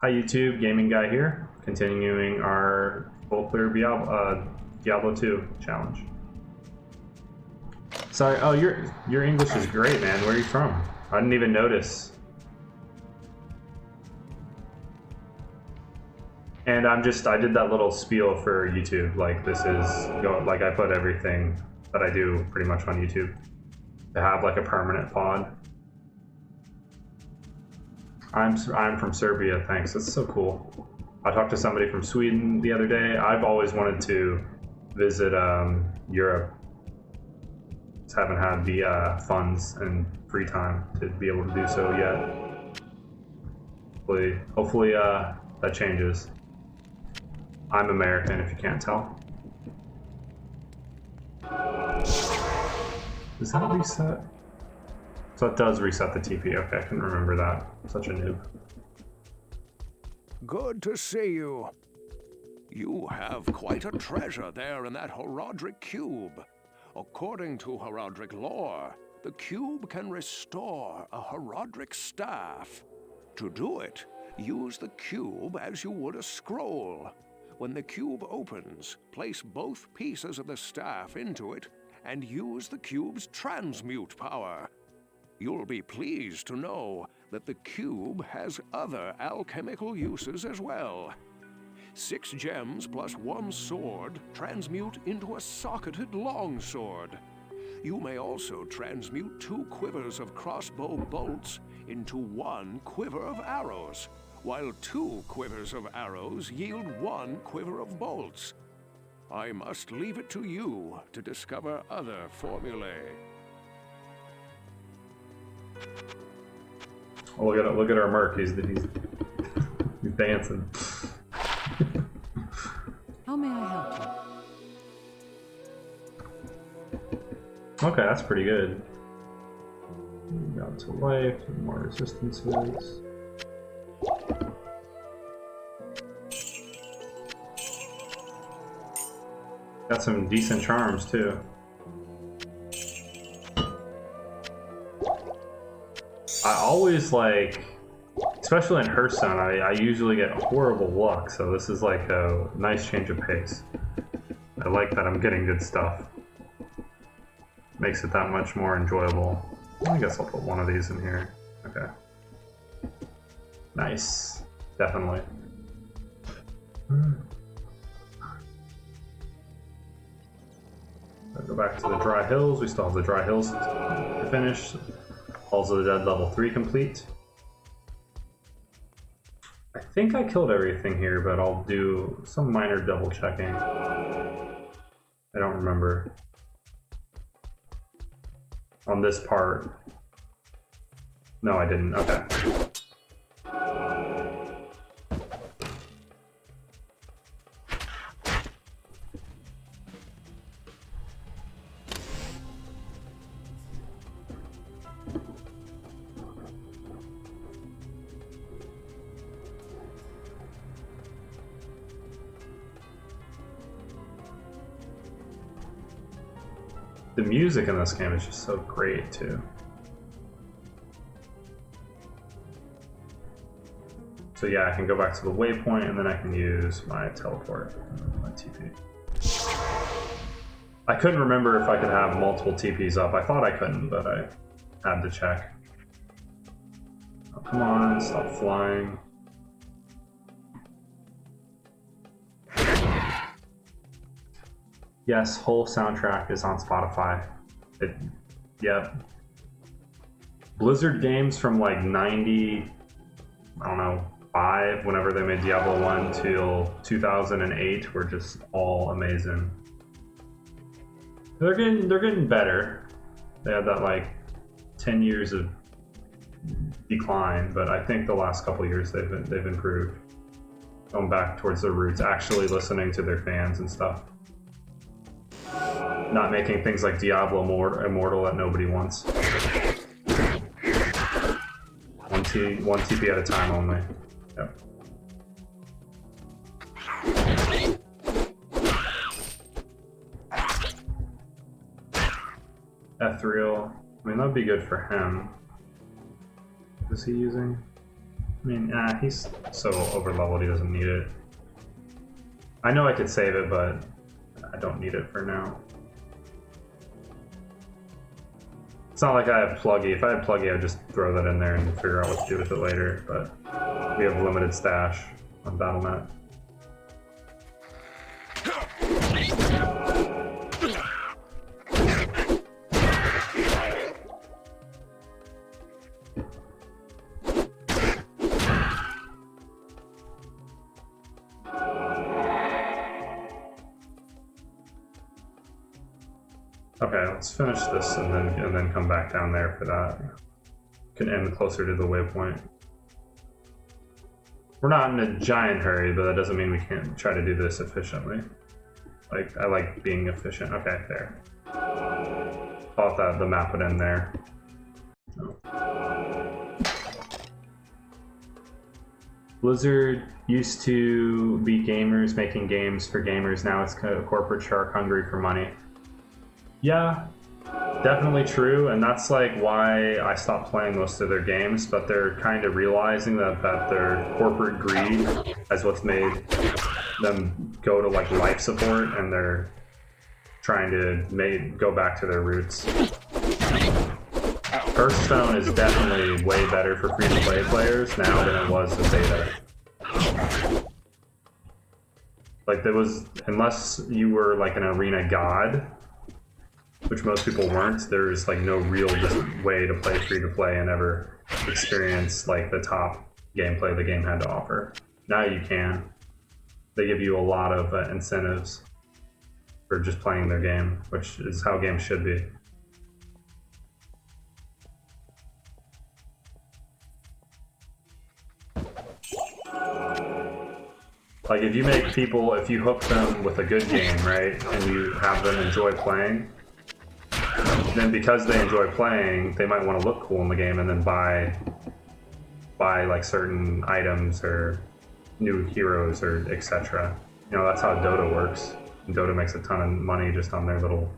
Hi YouTube, gaming guy here, continuing our full clear Diablo 2 challenge. Sorry, oh your English is great, man. Where are you from? I didn't even notice. And I did that little spiel for YouTube. Like this is like I put everything that I do pretty much on YouTube to have like a permanent pod. I'm from Serbia, thanks. That's so cool. I talked to somebody from Sweden the other day. I've always wanted to visit Europe. Just haven't had the funds and free time to be able to do so yet. Hopefully that changes. I'm American, if you can't tell. Does that reset? So it does reset the TP. Okay, I couldn't remember that. Such a noob. Good to see you. You have quite a treasure there in that Horodric cube. According to Horodric lore, the cube can restore a Horodric staff. To do it, use the cube as you would a scroll. When the cube opens, place both pieces of the staff into it and use the cube's transmute power. You'll be pleased to know that the cube has other alchemical uses as well. 6 gems plus 1 sword transmute into a socketed longsword. You may also transmute 2 quivers of crossbow bolts into 1 quiver of arrows, while 2 quivers of arrows yield 1 quiver of bolts. I must leave it to you to discover other formulae. Oh, look at our merc. He's dancing. How may I help you? Okay, that's pretty good. Got to life, more resistances. Got some decent charms too. I always like, especially in Hearthstone, I usually get horrible luck, so this is like a nice change of pace. I like that I'm getting good stuff. Makes it that much more enjoyable. I guess I'll put one of these in here. Okay. Nice. Definitely. I'll go back to the Dry Hills. We still have the Dry Hills to finish. Halls of the Dead level 3 complete. I think I killed everything here, but I'll do some minor double checking. I don't remember. On this part. No, I didn't. Okay. The music in this game is just so great too. So yeah, I can go back to the waypoint and then I can use my teleport, my TP. I couldn't remember if I could have multiple TPs up. I thought I couldn't, but I had to check. Oh, come on, stop flying. Yes, whole soundtrack is on Spotify. Yep. Blizzard games from like 90, I don't know, 5, whenever they made Diablo 1 till 2008 were just all amazing. They're getting better. They had that like 10 years of decline, but I think the last couple years they've improved. Going back towards their roots, actually listening to their fans and stuff. Not making things like Diablo more immortal that nobody wants. One TP at a time only. Yep. Ethereal. I mean, that'd be good for him. What is he using? I mean, he's so over leveled he doesn't need it. I know I could save it, but I don't need it for now. It's not like I have Pluggy. If I had Pluggy, I'd just throw that in there and figure out what to do with it later, but we have limited stash on Battle.net. Okay, let's finish this and then come back down there for that. Can end closer to the waypoint. We're not in a giant hurry, but that doesn't mean we can't try to do this efficiently. Like, I like being efficient. Okay, there. Thought that the map would end there. No. Blizzard used to be gamers making games for gamers. Now it's kind of a corporate shark hungry for money. Yeah, definitely true, and that's like why I stopped playing most of their games, but they're kind of realizing that their corporate greed is what's made them go to like life support, and they're trying to go back to their roots. Hearthstone is definitely way better for free-to-play players now than it was in beta. Like there was, unless you were like an arena god, which most people weren't, there's like no real way to play free-to-play and ever experience like the top gameplay the game had to offer. Now you can. They give you a lot of incentives for just playing their game, which is how games should be. Like if you hook them with a good game, right, and you have them enjoy playing, then because they enjoy playing, they might want to look cool in the game and then buy like certain items or new heroes or etc. You know, that's how Dota works. And Dota makes a ton of money just on their little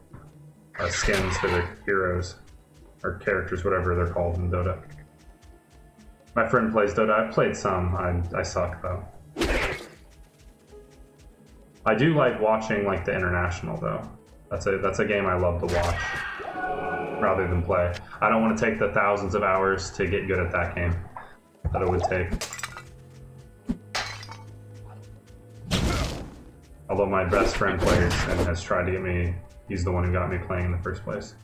skins for their heroes or characters, whatever they're called in Dota. My friend plays Dota. I've played some. I suck though. I do like watching like the international though. That's a game I love to watch rather than play. I don't want to take the thousands of hours to get good at that game that it would take. Although my best friend plays and has tried to get me, he's the one who got me playing in the first place.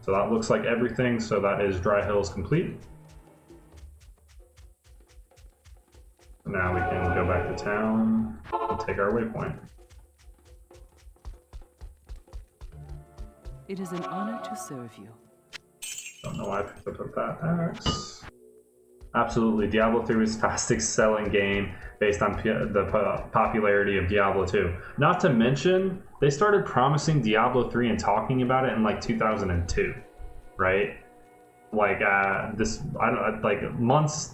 So that looks like everything, so that is Dry Hills complete. Now we can go back to town and take our waypoint. It is an honor to serve you. Don't know why I picked up that axe. Absolutely, Diablo 3 was the fastest selling game based on the popularity of Diablo 2. Not to mention, they started promising Diablo 3 and talking about it in like 2002, right? Like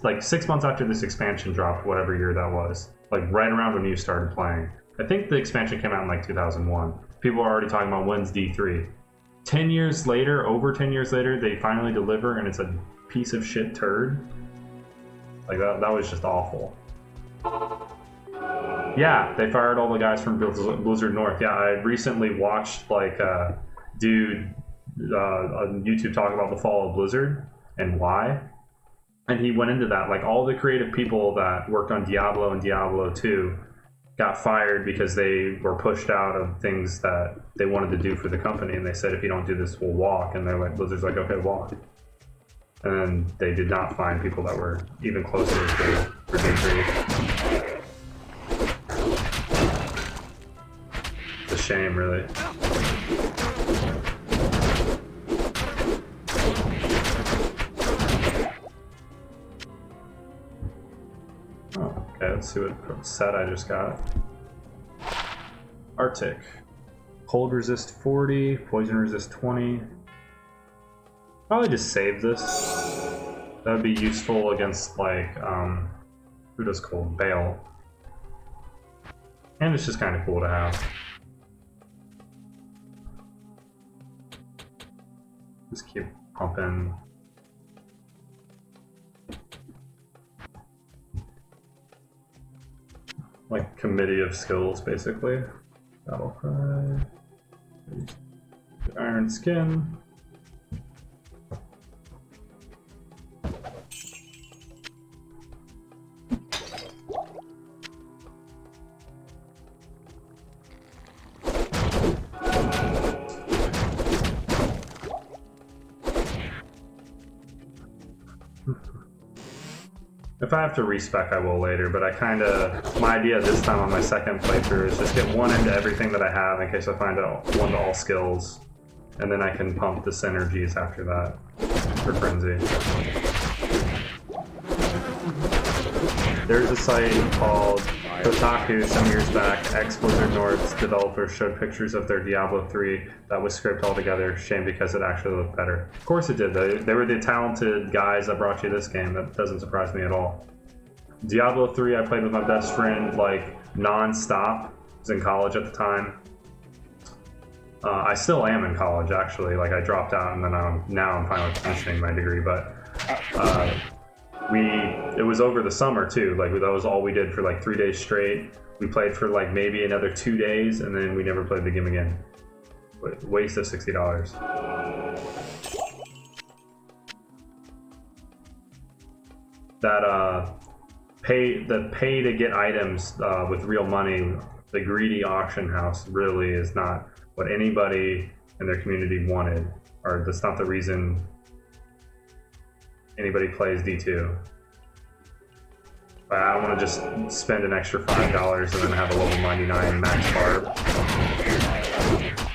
like 6 months after this expansion dropped, whatever year that was, like right around when you started playing. I think the expansion came out in like 2001. People are already talking about when's D3. 10 years later, over 10 years later, they finally deliver and it's a piece of shit turd. Like that was just awful. Yeah, they fired all the guys from Blizzard North. Yeah, I recently watched like a dude on YouTube talk about the fall of Blizzard and why. And he went into that, like all the creative people that worked on Diablo and Diablo 2 got fired because they were pushed out of things that they wanted to do for the company, and they said, if you don't do this, we'll walk. And they're like, Blizzard's like, okay, walk. And then they did not find people that were even closer as good for D3. It's a shame, really. Oh, okay, let's see what set I just got. Arctic. Cold resist 40, poison resist 20. Probably just save this. That would be useful against like, who does cold? Bale. And it's just kind of cool to have. Just keep pumping. like committee of skills, basically. Battle cry. Iron skin. If I have to respec, I will later, but my idea this time on my second playthrough is just get one into everything that I have in case I find one to all skills, and then I can pump the synergies after that for Frenzy. There's a site called Kotaku some years back. Ex-Blizzard North's developers showed pictures of their Diablo 3 that was scripted altogether. Shame because it actually looked better. Of course it did. They were the talented guys that brought you this game. That doesn't surprise me at all. Diablo 3 I played with my best friend like non-stop. I was in college at the time. I still am in college actually. Like I dropped out and then now I'm finally finishing my degree. But it was over the summer too. Like that was all we did for like 3 days straight. We played for like maybe another 2 days and then we never played the game again. Waste of $60. That pay to get items with real money, the greedy auction house really is not what anybody in their community wanted, or that's not the reason anybody plays D2. I don't want to just spend an extra $5 and then have a level 99 max Barb.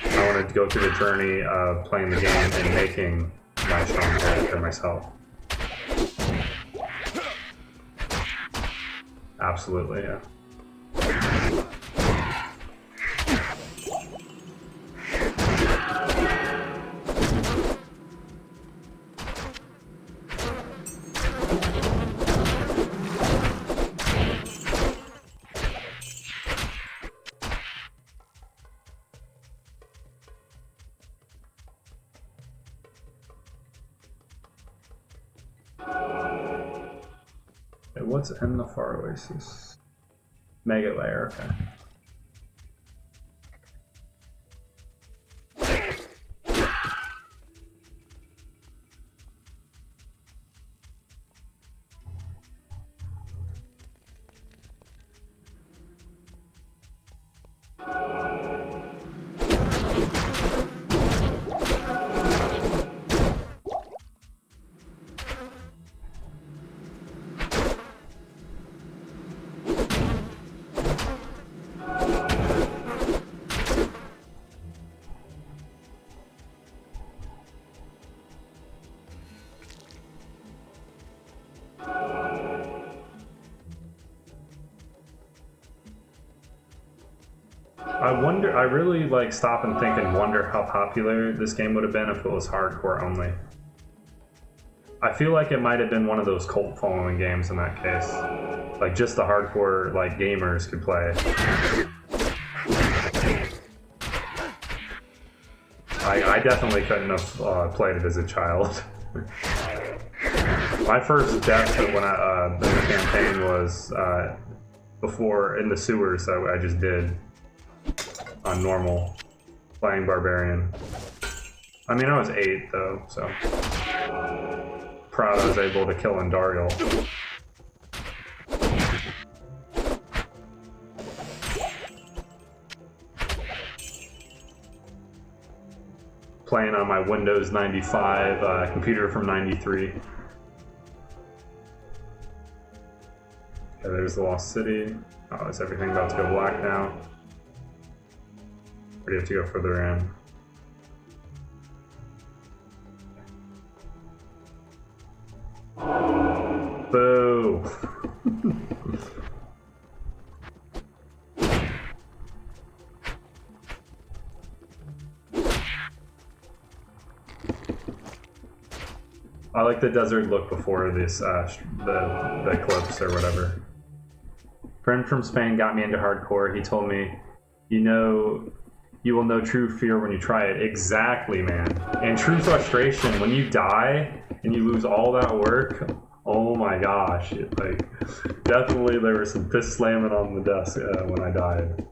I want to go through the journey of playing the game and making my strong character myself. Absolutely, yeah. What's in the Far Oasis? Mega Lair, okay. I really like stop and think and wonder how popular this game would have been if it was hardcore only. I feel like it might have been one of those cult following games in that case. Like just the hardcore like gamers could play. I definitely couldn't have played it as a child. My first death when in the campaign was before in the sewers that I just did. On normal, playing Barbarian. I mean, I was 8 though, so proud I was able to kill Andariel. Playing on my Windows 95 computer from 93. Okay, there's the Lost City. Oh, is everything about to go black now? Or do you have to go further in? Boo! I like the desert look before this, the eclipse or whatever. Friend from Spain got me into hardcore. He told me, you will know true fear when you try it. Exactly, man. And true frustration when you die and you lose all that work. Oh my gosh! Like, definitely there was some fist slamming on the desk when I died.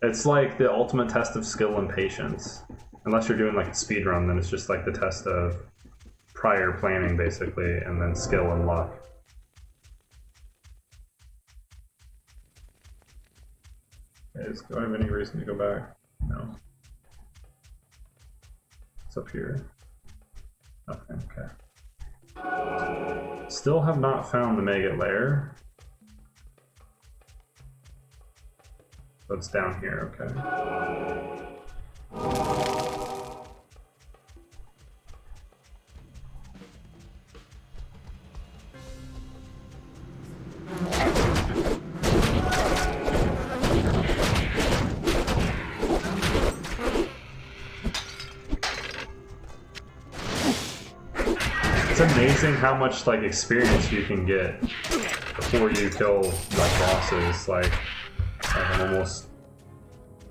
It's like the ultimate test of skill and patience. Unless you're doing like a speed run, then it's just like the test of prior planning, basically, and then skill and luck. Okay, do I have any reason to go back? No. It's up here. Nothing, okay. Still have not found the maggot lair. So it's down here, okay. It's amazing how much like experience you can get before you kill like bosses. Like I'm almost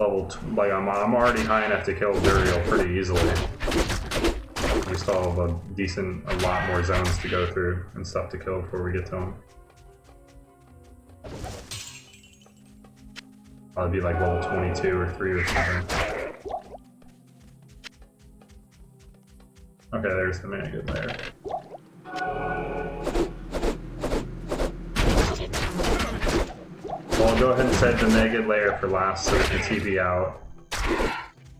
level like I'm already high enough to kill Duriel pretty easily. We still have a lot more zones to go through and stuff to kill before we get to him. I'll be like level 22 or 3 or something. Okay, there's the maggot lair. Well, I'll go ahead and set the maggot lair for last so we can TP out.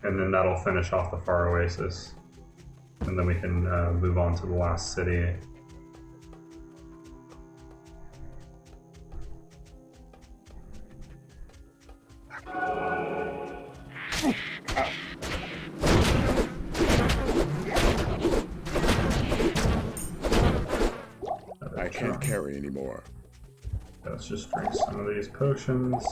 And then that'll finish off the Far Oasis. And then we can move on to the last city. I can't carry anymore. Let's just drink some of these potions.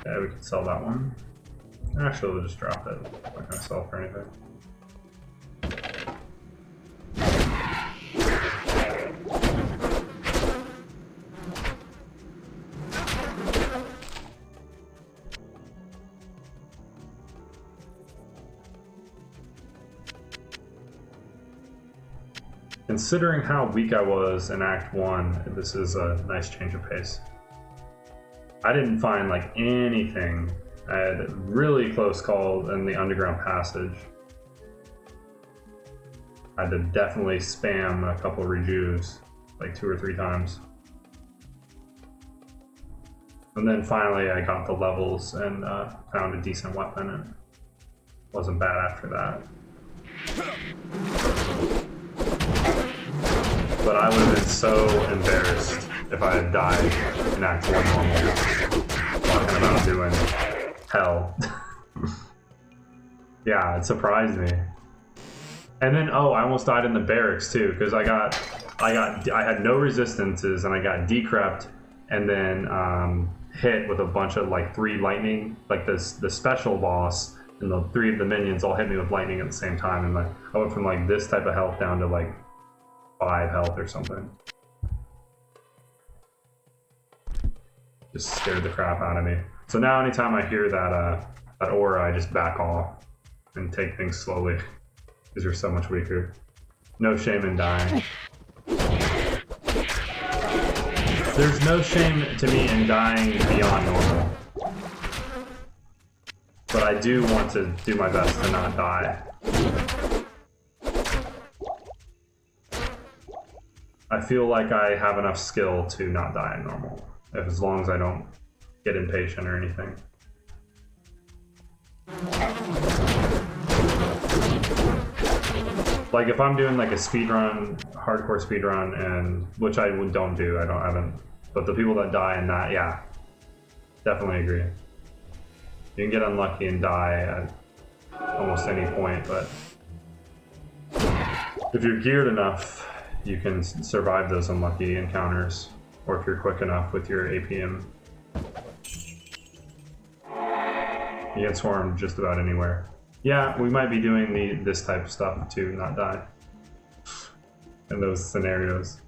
Yeah, we could sell that one. Actually, we'll just drop it. I'm not gonna sell for anything. Considering how weak I was in Act 1, this is a nice change of pace. I didn't find like anything. I had a really close call in the underground passage. I had to definitely spam a couple of rejuves, like 2 or 3 times. And then finally I got the levels and found a decent weapon, and wasn't bad after that. But I would have been so embarrassed if I had died in Act 1 normal. Talking about doing hell. Yeah, it surprised me. And then, oh, I almost died in the barracks too, because I had no resistances and I got decrept and then hit with a bunch of like 3 lightning, like the special boss and the 3 of the minions all hit me with lightning at the same time, and like I went from like this type of health down to like 5 health or something. Just scared the crap out of me. So now anytime I hear that aura, I just back off and take things slowly, because you're so much weaker. No shame in dying. There's no shame to me in dying beyond normal. But I do want to do my best to not die. I feel like I have enough skill to not die in normal, as long as I don't get impatient or anything. Like if I'm doing like a speed run, hardcore speed run, and which I don't do, I haven't. But the people that die in that, yeah, definitely agree. You can get unlucky and die at almost any point, but if you're geared enough, you can survive those unlucky encounters, or if you're quick enough with your APM. You get swarmed just about anywhere. Yeah, we might be doing this type of stuff to not die. in those scenarios.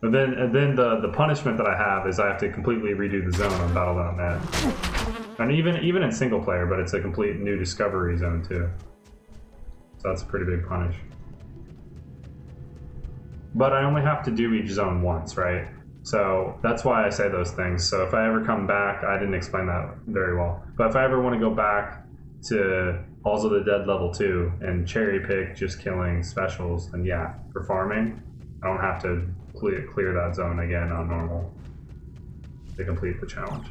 But then, and then the punishment that I have is I have to completely redo the zone on Battle.net. And even in single player, but it's a complete new discovery zone too. So that's a pretty big punish. But I only have to do each zone once, right? So that's why I say those things. So if I ever come back, I didn't explain that very well. But if I ever want to go back to Halls of the Dead level 2 and cherry pick just killing specials, then yeah, for farming, I don't have to clear that zone again on normal to complete the challenge.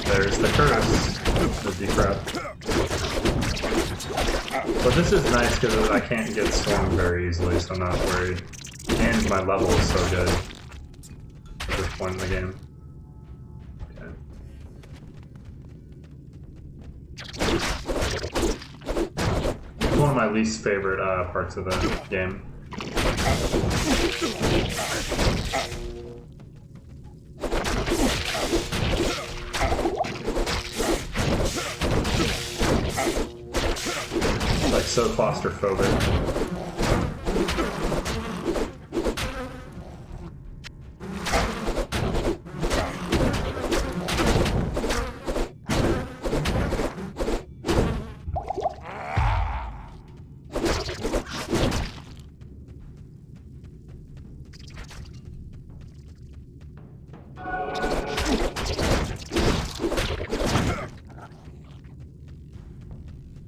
There's the curse, the decrep. But this is nice because I can't get stormed very easily, so I'm not worried. And my level is so good at this point in the game. Okay. It's one of my least favorite parts of the game. Like so claustrophobic.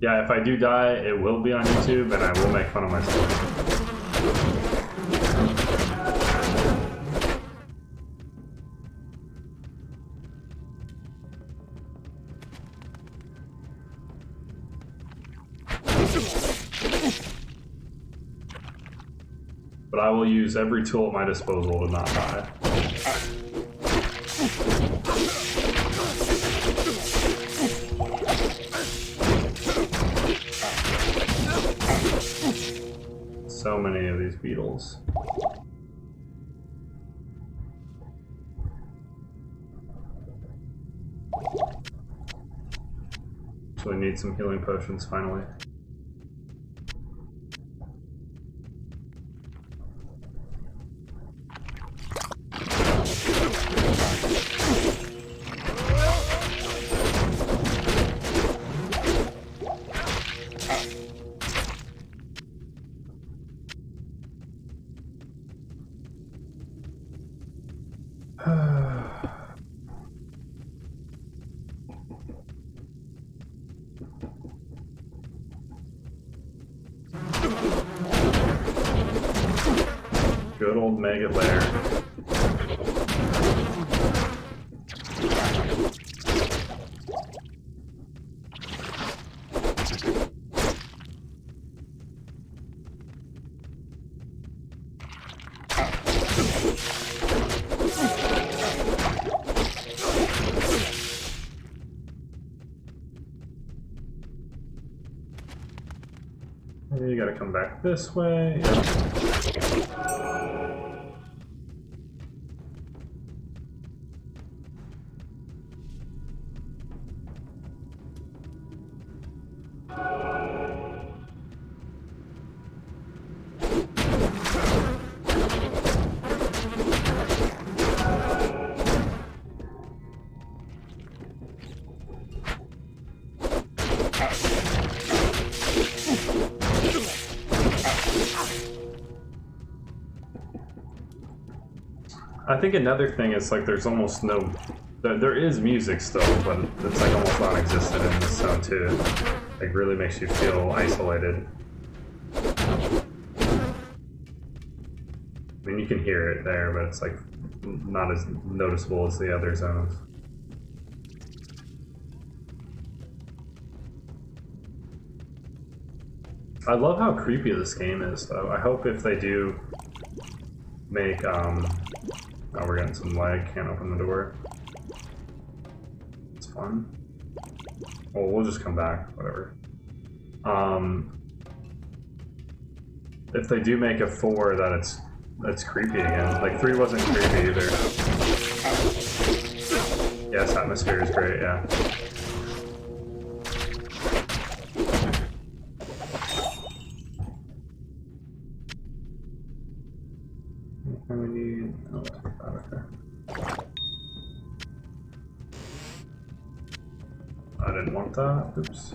Yeah, if I do die, it will be on YouTube, and I will make fun of myself. But I will use every tool at my disposal to not die. So many of these beetles. So we need some healing potions finally. Good old maggot lair. You gotta come back this way. Yep. I think another thing is like there's almost no, there is music still, but it's like almost non-existent in this zone too. Like really makes you feel isolated. I mean, you can hear it there, but it's like not as noticeable as the other zones. I love how creepy this game is, though. I hope if they do make, oh, we're getting some lag, can't open the door. It's fun. Well, we'll just come back, whatever. If they do make a 4 that it's it's creepy again. Like 3 wasn't creepy either. Yes, atmosphere is great, yeah. We need... Oh, okay. I didn't want that. Oops.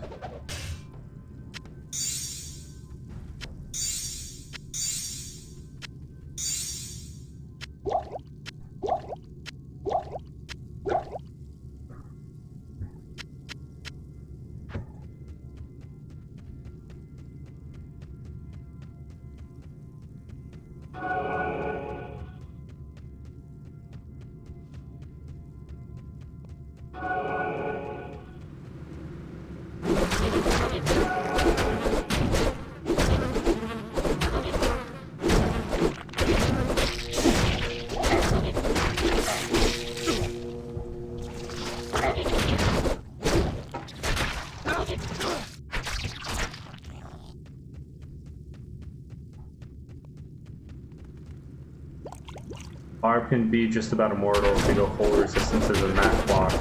Barb can be just about immortal if you go full resistances and max block.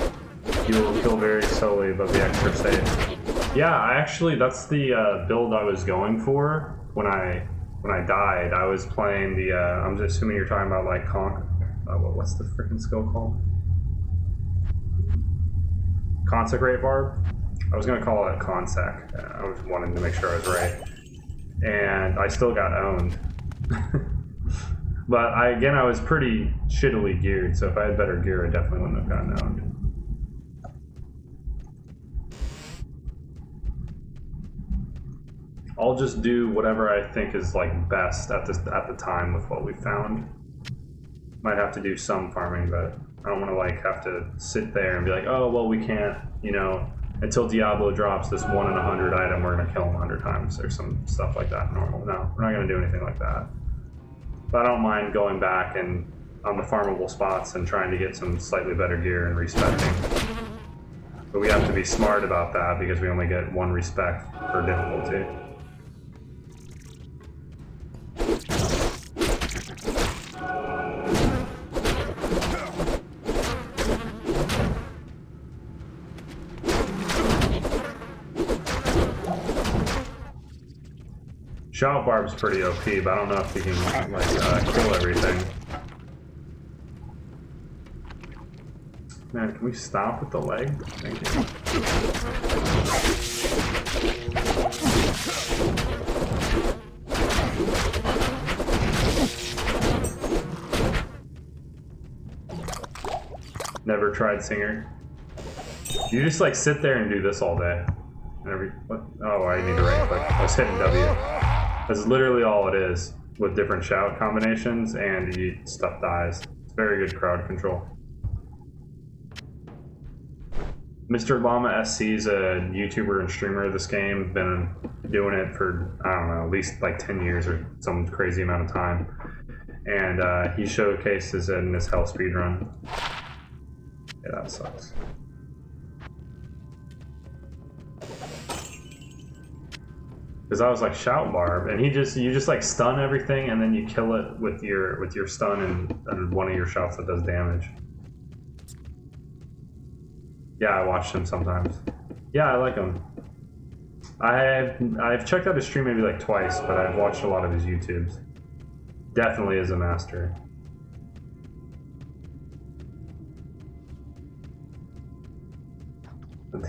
You will kill very slowly, but be extra safe. Yeah, I actually, that's the build I was going for when I died. I was playing the, I'm just assuming you're talking about like what's the freaking skill called? Consecrate Barb? I was going to call it Consec. I was wanting to make sure I was right. And I still got owned. But I was pretty shittily geared, so if I had better gear, I definitely wouldn't have gotten owned. I'll just do whatever I think is like best at the time with what we found. Might have to do some farming, but I don't want to like have to sit there and be like, oh well, we can't, you know, until Diablo drops this 1 in 100 item, we're gonna kill him 100 times or some stuff like that. Normal. No, we're not gonna do anything like that. But I don't mind going back and on the farmable spots and trying to get some slightly better gear and respecting. But we have to be smart about that because we only get 1 respect per difficulty. Shout Barb's pretty OP, but I don't know if he can like kill everything. Man, can we stop with the leg? Thank you. Never tried Singer. You just like sit there and do this all day. What? Oh, I need to right click. I was hitting W. That's literally all it is, with different shout combinations, and stuff dies. It's very good crowd control. Mr. Llama SC is a YouTuber and streamer of this game. Been doing it for, I don't know, at least like 10 years or some crazy amount of time. And he showcases it in his Hell speedrun. Yeah, that sucks. Because I was like, shout Barb, and you just like stun everything, and then you kill it with your stun and one of your shouts that does damage. Yeah, I watched him sometimes. Yeah, I like him. I've checked out his stream maybe like twice, but I've watched a lot of his YouTubes. Definitely is a master.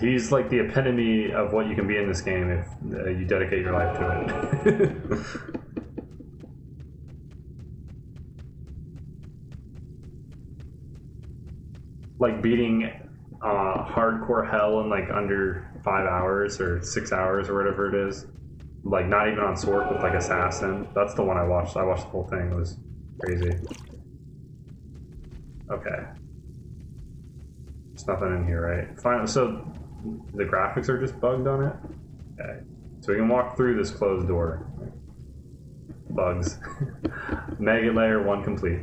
He's like the epitome of what you can be in this game if you dedicate your life to it. Like beating hardcore hell in like under 5 hours or 6 hours or whatever it is. Like not even on sword with like assassin. That's the one I watched. I watched the whole thing. It was crazy. Okay. There's nothing in here, right? Fine. So the graphics are just bugged on it? Okay. So we can walk through this closed door. Bugs. Mega layer 1 complete.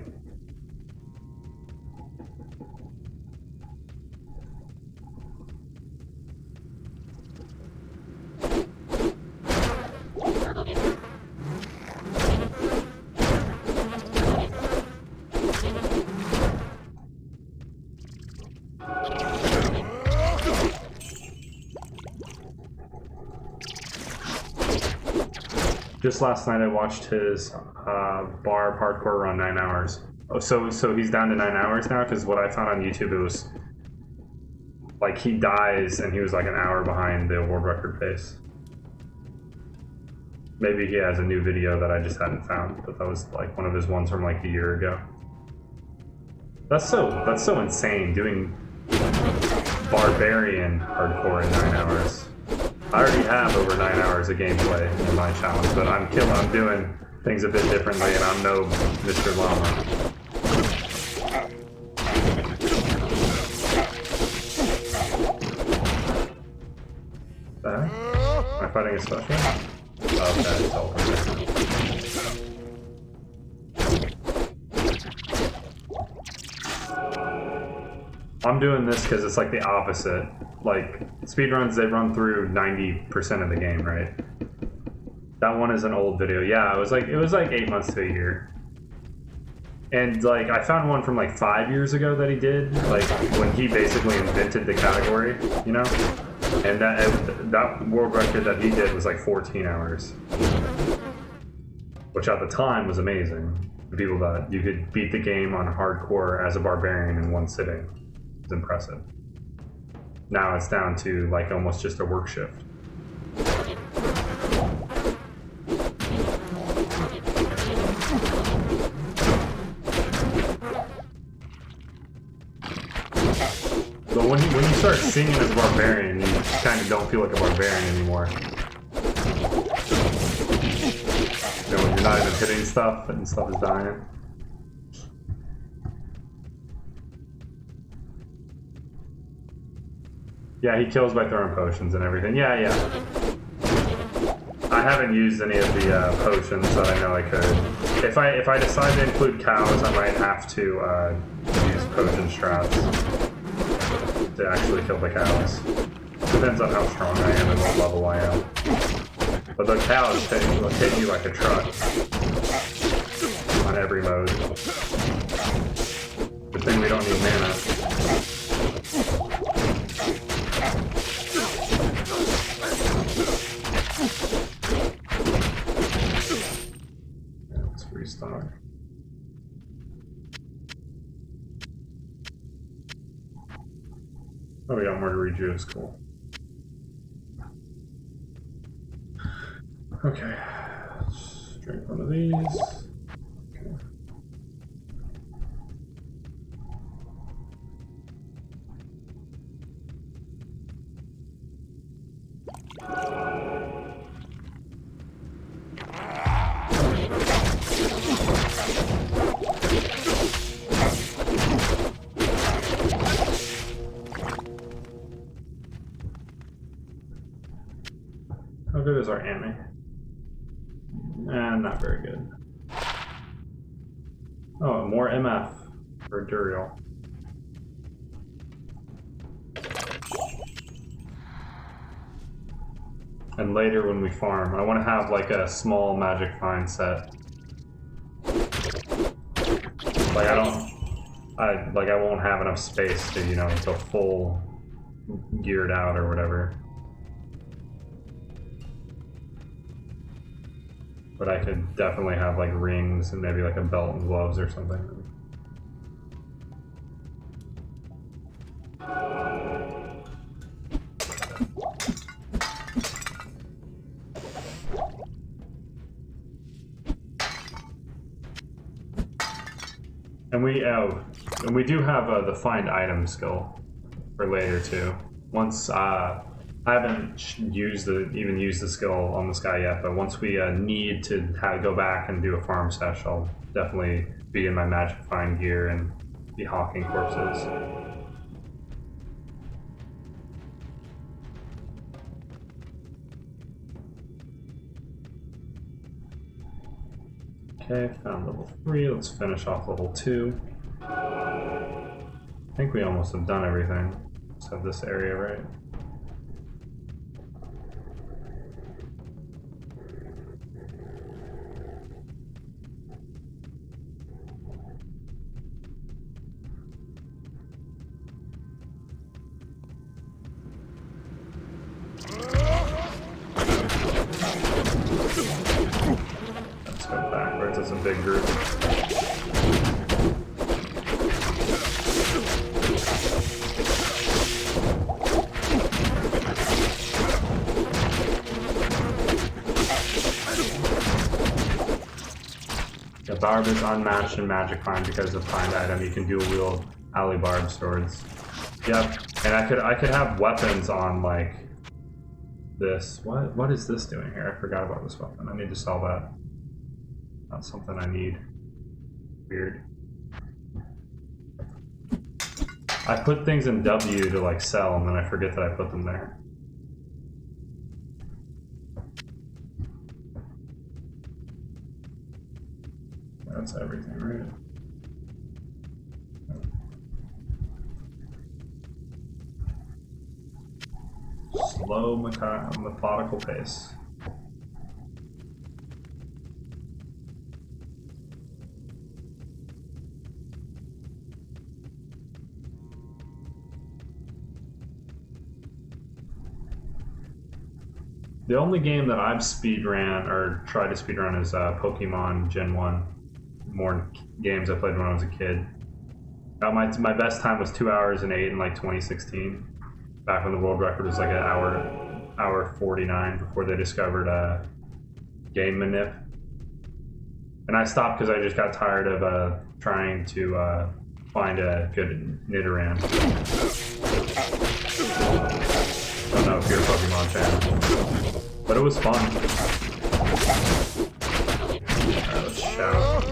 Just last night I watched his Barb hardcore run 9 hours. Oh, so he's down to 9 hours now, because what I found on YouTube, it was like he dies and he was like an hour behind the world record pace. Maybe he has a new video that I just hadn't found, but that was like one of his ones from like a year ago. That's so insane, doing barbarian hardcore in 9 hours. I already have over 9 hours of gameplay in my challenge, but I'm doing things a bit differently, and I'm no Mr. Llama. Am I fighting a special? Oh, okay, it's all I'm doing this because it's like the opposite. Like, speedruns, they run through 90% of the game, right? That one is an old video. Yeah, it was like 8 months to a year. And like, I found one from like 5 years ago that he did, like when he basically invented the category, you know? And that world record that he did was like 14 hours. Which at the time was amazing. The people that you could beat the game on hardcore as a barbarian in one sitting. It's impressive. Now it's down to like almost just a work shift. So when you start singing as a barbarian, you kind of don't feel like a barbarian anymore. You know, when you're not even hitting stuff and stuff is dying. Yeah, he kills by throwing potions and everything. Yeah, yeah. I haven't used any of the potions that I know I could. If I decide to include cows, I might have to use potion strats to actually kill the cows. Depends on how strong I am and what level I am. But the cows will hit you like a truck on every mode. Good thing we don't need mana. Restock. Oh, we got more to rejuice, cool. Okay, let's drink one of these. Okay. How good is our anime? Not very good. Oh, more MF for Duriel. And later when we farm, I want to have like a small magic find set. Like I won't have enough space to, you know, go full geared out or whatever. But I could definitely have like rings and maybe like a belt and gloves or something. And we do have the find item skill for later too. Once I haven't even used the skill on this guy yet, but once we need to go back and do a farm sesh, I'll definitely be in my magic find gear and be hawking corpses. Okay, found level 3. Let's finish off level 2. I think we almost have done everything. Just have this area, right? as a big group. The Barb is unmatched in Magic Find because of Find Item. You can dual wield Ali Barb swords. Yep, and I could have weapons on like this. What is this doing here? I forgot about this weapon. I need to sell that. Not something I need. Weird. I put things in W to like sell, and then I forget that I put them there. That's everything, right? Slow, methodical pace. The only game that I've speedran or tried to speedrun is Pokemon Gen 1. More games I played when I was a kid. My best time was 2 hours and 8 in like 2016. Back when the world record was like an hour 49 before they discovered game manip. And I stopped because I just got tired of trying to find a good Nidoran. I don't know if you're a Pokemon fan, but it was fun. Alright, let's shout.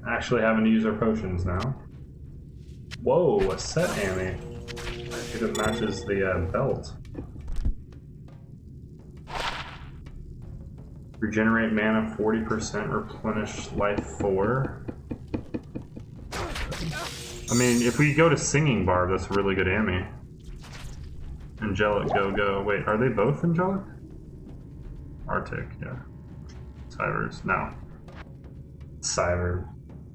Actually having to use our potions now. Whoa, a set Amy. It matches the belt. Regenerate mana 40%, replenish life 4. I mean, if we go to Singing Barb, that's a really good Amy. Angelic, go. Wait, are they both Angelic? Arctic, yeah. Cybers, no. Cyber.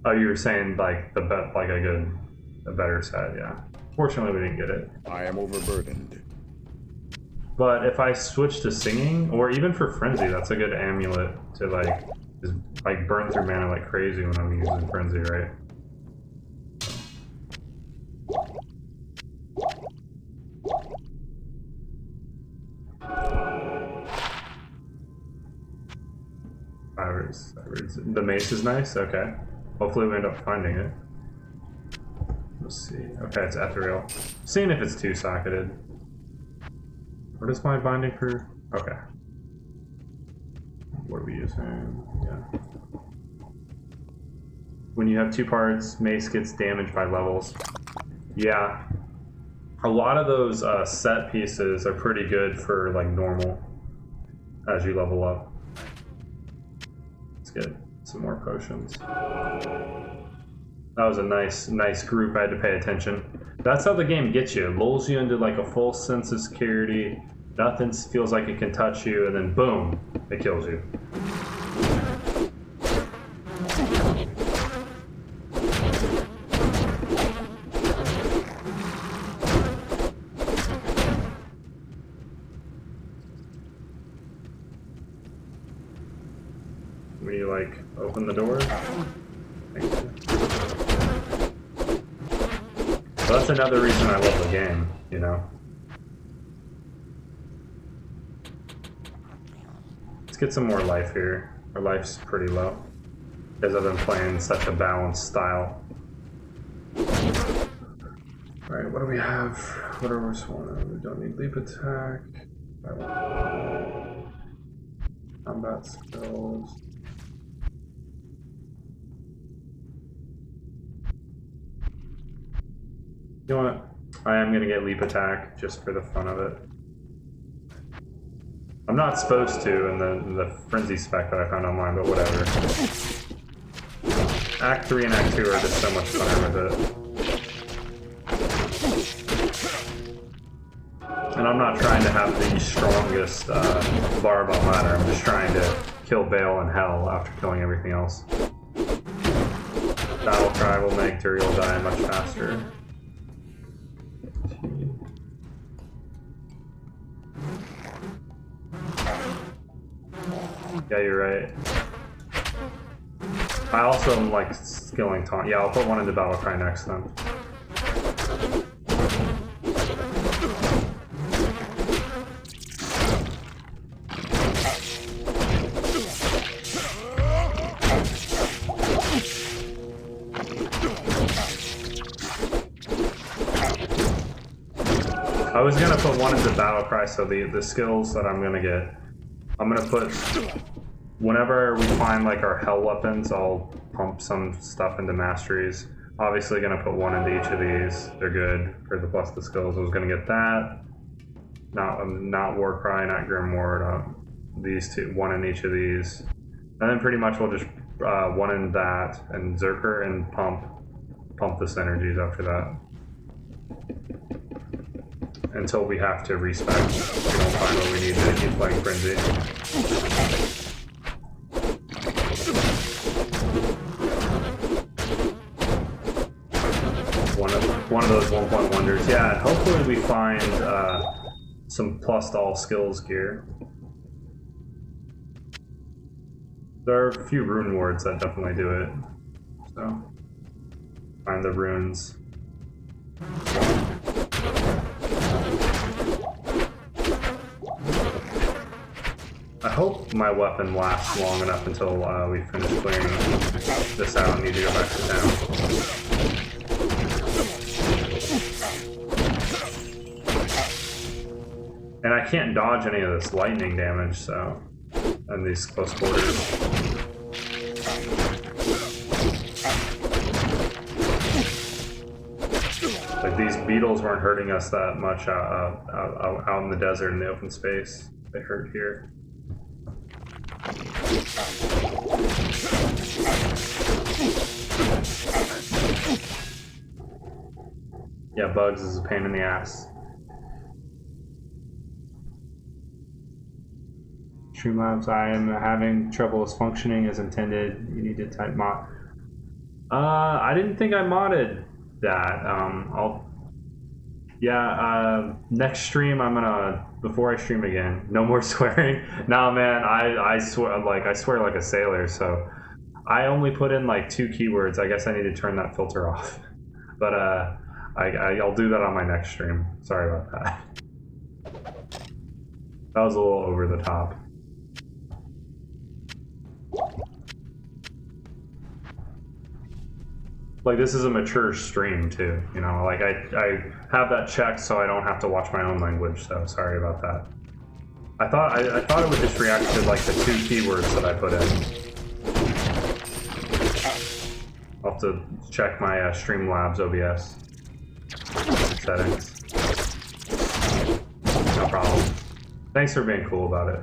Oh, you were saying like a better set, yeah. Fortunately, we didn't get it. I am overburdened. But if I switch to Singing, or even for Frenzy, that's a good amulet to like just like burn through mana like crazy when I'm using Frenzy, right? Cybers. The mace is nice. Okay. Hopefully we end up finding it. Let's see. Okay, it's ethereal. Seeing if it's two-socketed. What is my binding for? Okay. What are we using? Yeah. When you have 2 parts, mace gets damaged by levels. Yeah. A lot of those set pieces are pretty good for like normal as you level up. Let's get some more potions. That was a nice group. I had to pay attention. That's how the game gets you. It lulls you into like a full sense of security. Nothing feels like it can touch you, and then boom, it kills you. When you like open the door. Thank you. So that's another reason I love the game, you know. Let's get some more life here. Our life's pretty low because I've been playing such a balanced style. Alright, what do we have? What are we sworn? We don't need leap attack. Combat skills. You know what? I am gonna get leap attack just for the fun of it. I'm not supposed to in the frenzy spec that I found online, but whatever. Act 3 and Act 2 are just so much funner with it. And I'm not trying to have the strongest Barb on ladder, I'm just trying to kill Bale in hell after killing everything else. Battle Cry will make Duriel die much faster. Yeah, you're right. I also am like skilling taunt. Yeah, I'll put one into Battle Cry next then. I was gonna put one into Battle Cry, so the skills that I'm gonna get, I'm gonna put, whenever we find like our hell weapons, I'll pump some stuff into masteries. Obviously gonna put one into each of these. They're good for the plus the skills. I was gonna get that. Not Warcry, not Grimoire, these two, one in each of these. And then pretty much we'll just one in that and Zerker and pump the synergies after that. Until we have to respec. We don't find what we need to keep playing Frenzy. One of those 1-point wonders. Yeah, and hopefully we find some plus to all skills gear. There are a few rune wards that definitely do it. So, find the runes. I hope my weapon lasts long enough until we finish clearing this out and need to go back to town. And I can't dodge any of this lightning damage, so, and these close quarters. Like these beetles weren't hurting us that much out in the desert in the open space. They hurt here. Yeah, bugs is a pain in the ass. Streamlabs, I am having trouble functioning as intended. You need to type mod. I didn't think I modded that. Next stream I'm gonna, before I stream again, no more swearing. Nah, man, I swear like a sailor. So I only put in like 2 keywords. I guess I need to turn that filter off. But I'll do that on my next stream. Sorry about that. That was a little over the top. Like, this is a mature stream too, you know, like I have that checked so I don't have to watch my own language, so sorry about that. I thought it would just react to like the 2 keywords that I put in. I'll have to check my Streamlabs OBS settings. No problem. Thanks for being cool about it.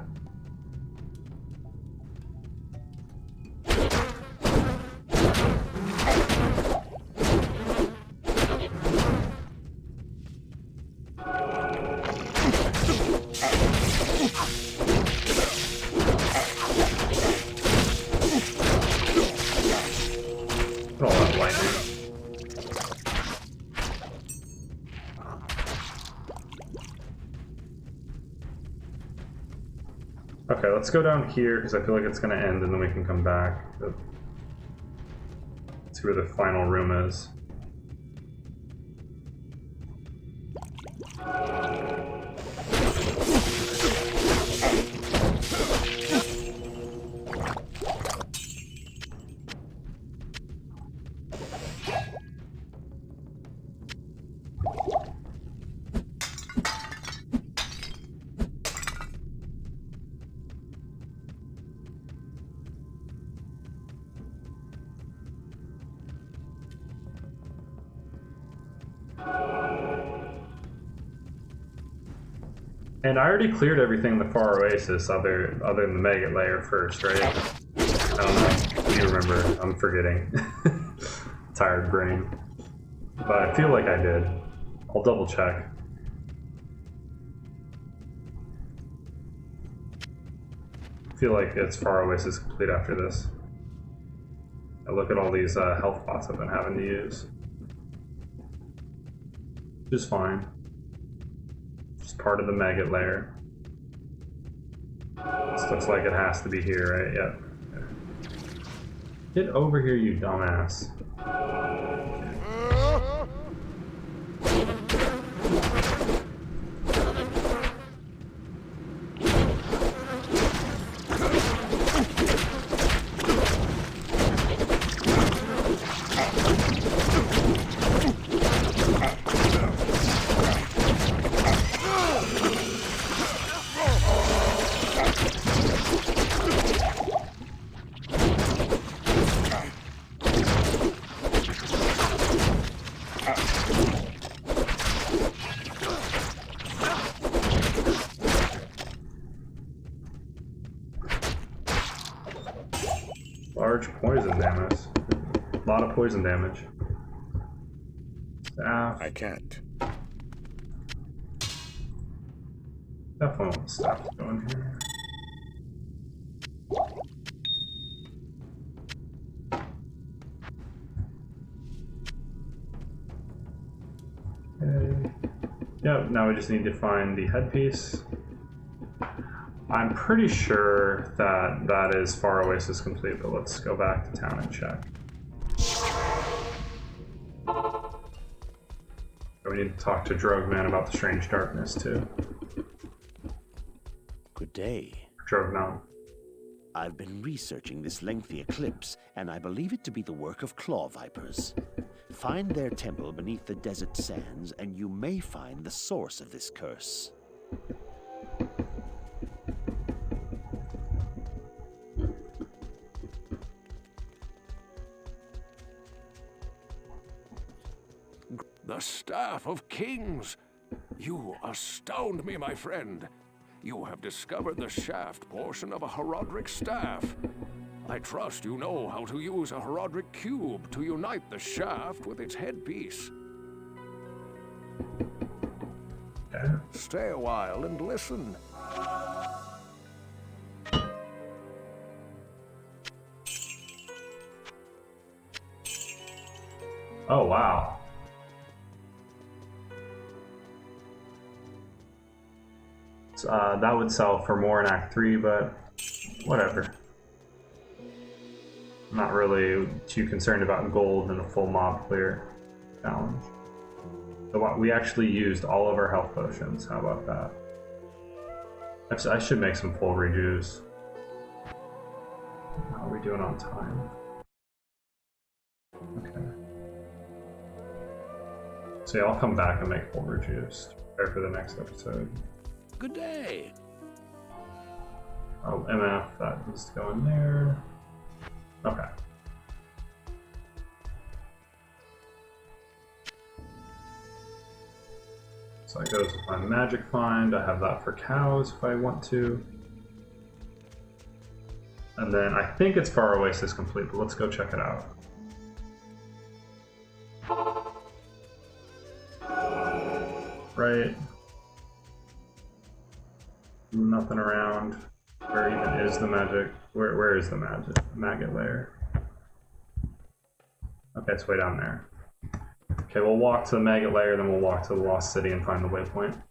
Okay, let's go down here because I feel like it's going to end and then we can come back. See where the final room is. And I already cleared everything in the Far Oasis other than the Maggot layer first, right? I don't know. You remember. I'm forgetting. Tired brain. But I feel like I did. I'll double check. feel like it's Far Oasis complete after this. I look at all these health pots I've been having to use. Just fine. Just part of the maggot layer. This looks like it has to be here, right? Yep. Get over here, you dumbass. Large poison damage. A lot of poison damage. Staff. I can't. Definitely want staff to go in here. Okay. Yep, now we just need to find the headpiece. I'm pretty sure that that is Far Oasis complete, but let's go back to town and check. We need to talk to Drogman about the strange darkness too. Good day. Drogman. I've been researching this lengthy eclipse, and I believe it to be the work of claw vipers. Find their temple beneath the desert sands, and you may find the source of this curse. The Staff of Kings! You astound me, my friend. You have discovered the shaft portion of a Horodric staff. I trust you know how to use a Horodric cube to unite the shaft with its headpiece. Okay. Stay a while and listen. Oh, wow. That would sell for more in Act 3, but whatever. I'm not really too concerned about gold in a full mob clear challenge. So we actually used all of our health potions. How about that? I should make some full rejuice. How are we doing on time? Okay. So yeah, I'll come back and make full rejuice to prepare for the next episode. Good day. Oh, MF, that needs to go in there. Okay. So that goes with my magic find. I have that for cows if I want to. And then I think it's Far Oasis complete, but let's go check it out. Right. Nothing around. Where even is the magic? Where is the magic? Maggot layer. Okay, it's way down there. Okay, we'll walk to the maggot layer, then we'll walk to the Lost City and find the waypoint.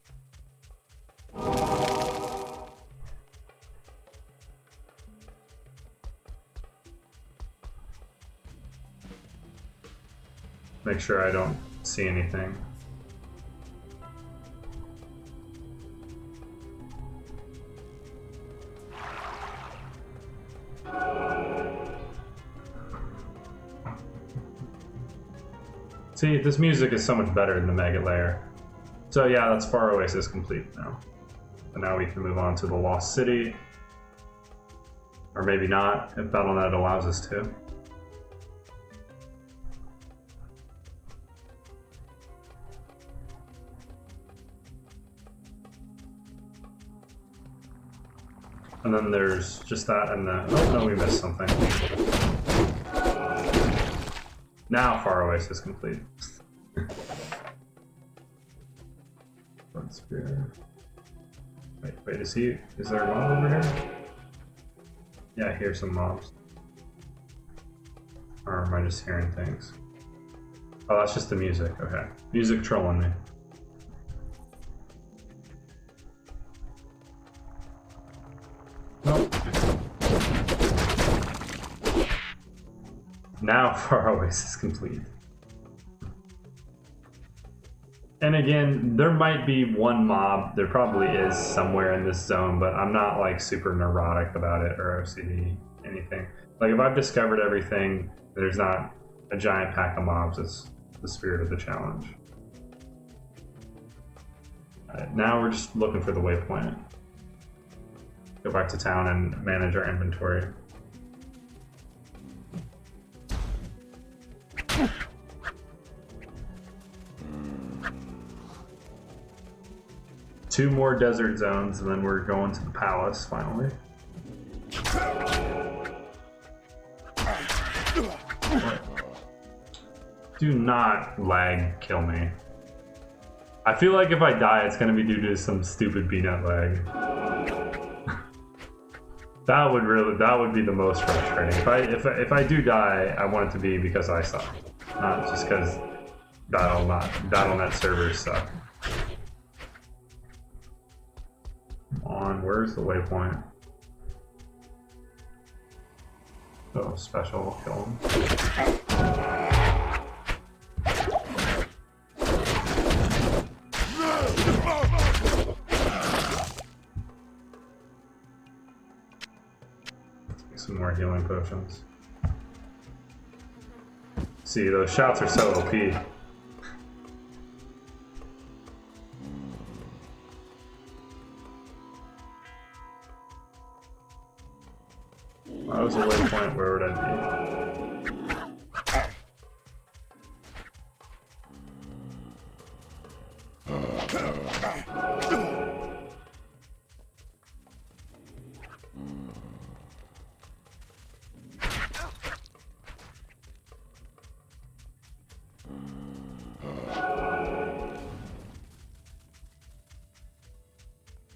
Make sure I don't see anything. See, this music is so much better than the maggot layer. So yeah, that's Far Oasis complete now. And now we can move on to the Lost City. Or maybe not, if BattleNet allows us to. And then there's just that and the... Oh no, we missed something. Now Far Oasis complete. Blood spear. Wait, is there one over here? Yeah, I hear some mobs. Or am I just hearing things? Oh, that's just the music. Okay. Music trolling me. Nope. Now Far Oasis is complete. And again, there might be one mob, there probably is somewhere in this zone, but I'm not like super neurotic about it or OCD, anything. Like if I've discovered everything, there's not a giant pack of mobs, it's the spirit of the challenge. Alright, now we're just looking for the waypoint. Go back to town and manage our inventory. Two more desert zones, and then we're going to the palace finally. Do not lag kill me. I feel like if I die, it's gonna be due to some stupid peanut lag. That would be the most frustrating. If I do die, I want it to be because I suck, not just because Battle.net servers suck. Come on, where's the waypoint? Oh, special kill him. Some more healing potions. See, those shots are so OP. That was a waypoint, where would I be?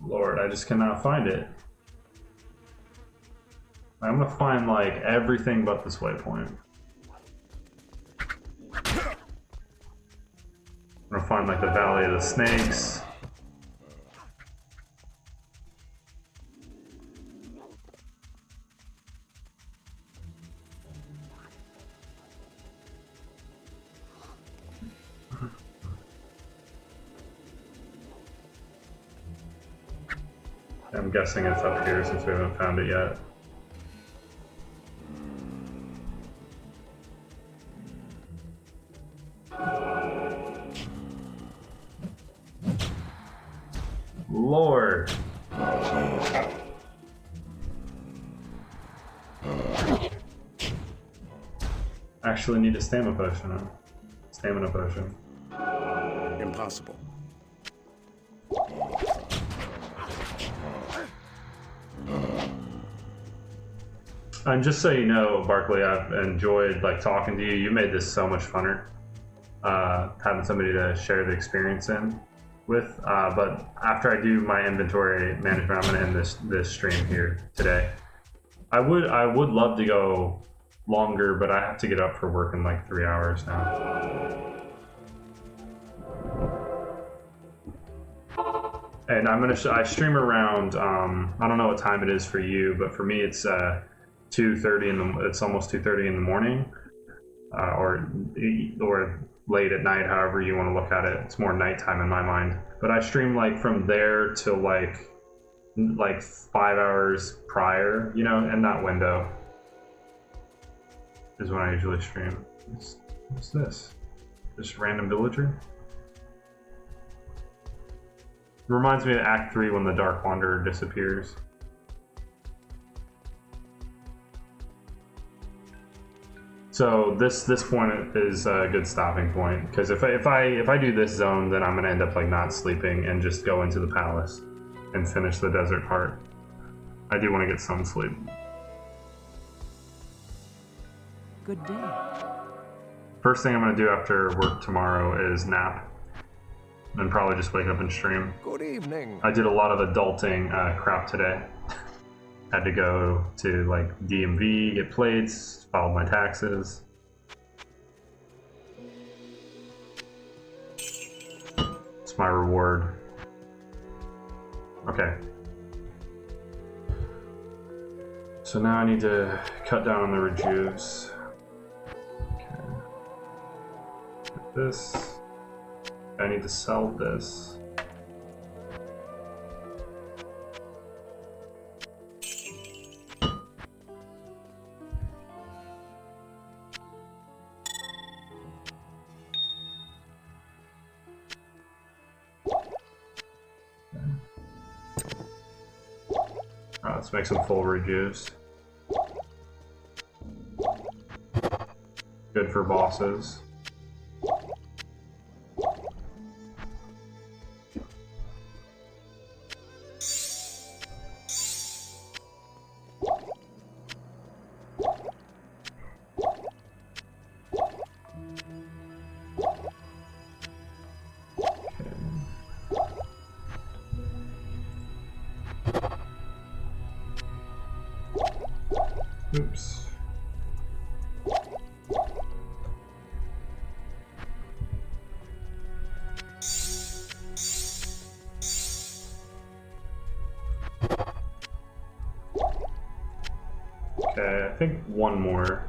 Lord, I just cannot find it. I'm gonna find like everything but this waypoint. I'm gonna find like the Valley of the Snakes. I'm guessing it's up here since we haven't found it yet. Lord. Actually need a stamina potion now. Stamina potion. Impossible. And just so you know, Barkley, I've enjoyed like talking to you. You made this so much funner. Having somebody to share the experience with. But after I do my inventory management, I'm going to end this stream here today. I would love to go longer, but I have to get up for work in like 3 hours now. And I stream around. I don't know what time it is for you, but for me it's 2:30 it's almost 2:30 in the morning, or late at night, however you want to look at it. It's more nighttime in my mind. But I stream like from there to like 5 hours prior, you know, in that window is when I usually stream. What's this? This random villager? It reminds me of Act 3 when the Dark Wanderer disappears. So this point is a good stopping point, because if I do this zone, then I'm gonna end up like not sleeping and just go into the palace and finish the desert part. I do want to get some sleep. Good day. First thing I'm gonna do after work tomorrow is nap, and probably just wake up and stream. Good evening. I did a lot of adulting crap today, had to go to like DMV, get plates, file my taxes. It's my reward. Okay. So now I need to cut down on the rejuves. Okay. Get this. I need to sell this. Let's make some full rejuves. Good for bosses. Oops. Okay, I think one more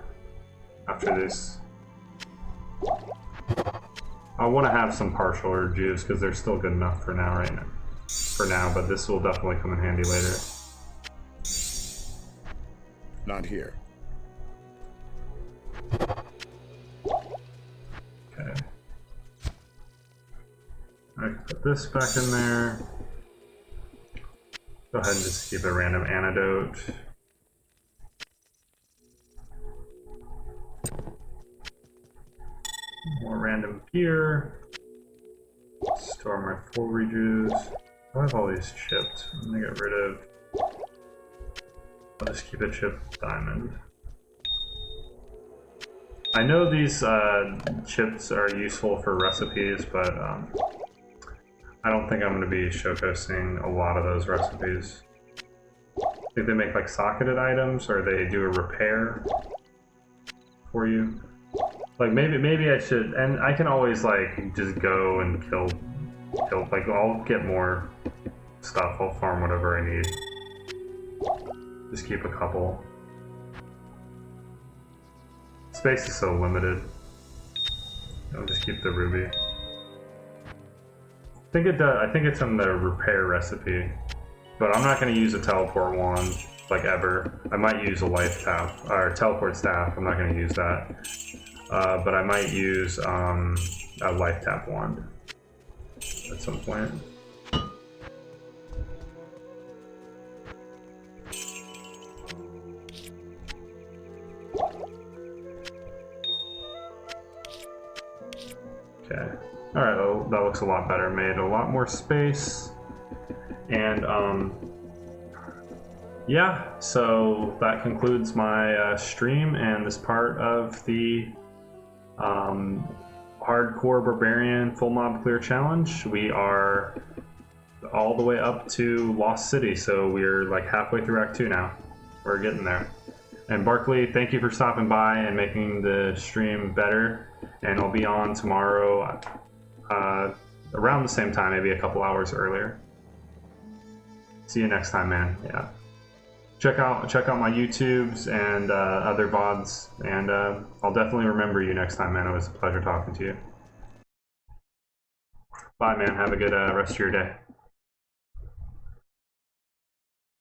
after this. I want to have some partial rejuves because they're still good enough for now, right now. For now, but this will definitely come in handy later. Not here. Okay. Alright, put this back in there. Go ahead and just keep a random antidote. More random gear. Store my full rejuves. I have all these chipped. I'm gonna get rid of. I'll just keep a chipped diamond. I know these chips are useful for recipes, but I don't think I'm going to be showcasing a lot of those recipes. I think they make like socketed items, or they do a repair for you. Like maybe I should, and I can always like just go and kill. Like I'll get more stuff. I'll farm whatever I need. Just keep a couple. Space is so limited. I'll just keep the ruby. I think it does. I think it's in the repair recipe, but I'm not going to use a teleport wand like ever. I might use a life tap or teleport staff. I'm not going to use that, but I might use a life tap wand at some point. Okay. Alright, well, that looks a lot better. Made a lot more space. And, yeah, so that concludes my stream and this part of the Hardcore Barbarian Full Mob Clear Challenge. We are all the way up to Lost City, so we're like halfway through Act 2 now. We're getting there. And Barkley, thank you for stopping by and making the stream better. And I'll be on tomorrow around the same time, maybe a couple hours earlier. See you next time, man. Yeah. Check out my YouTubes and other VODs, and I'll definitely remember you next time, man. It was a pleasure talking to you. Bye, man. Have a good rest of your day.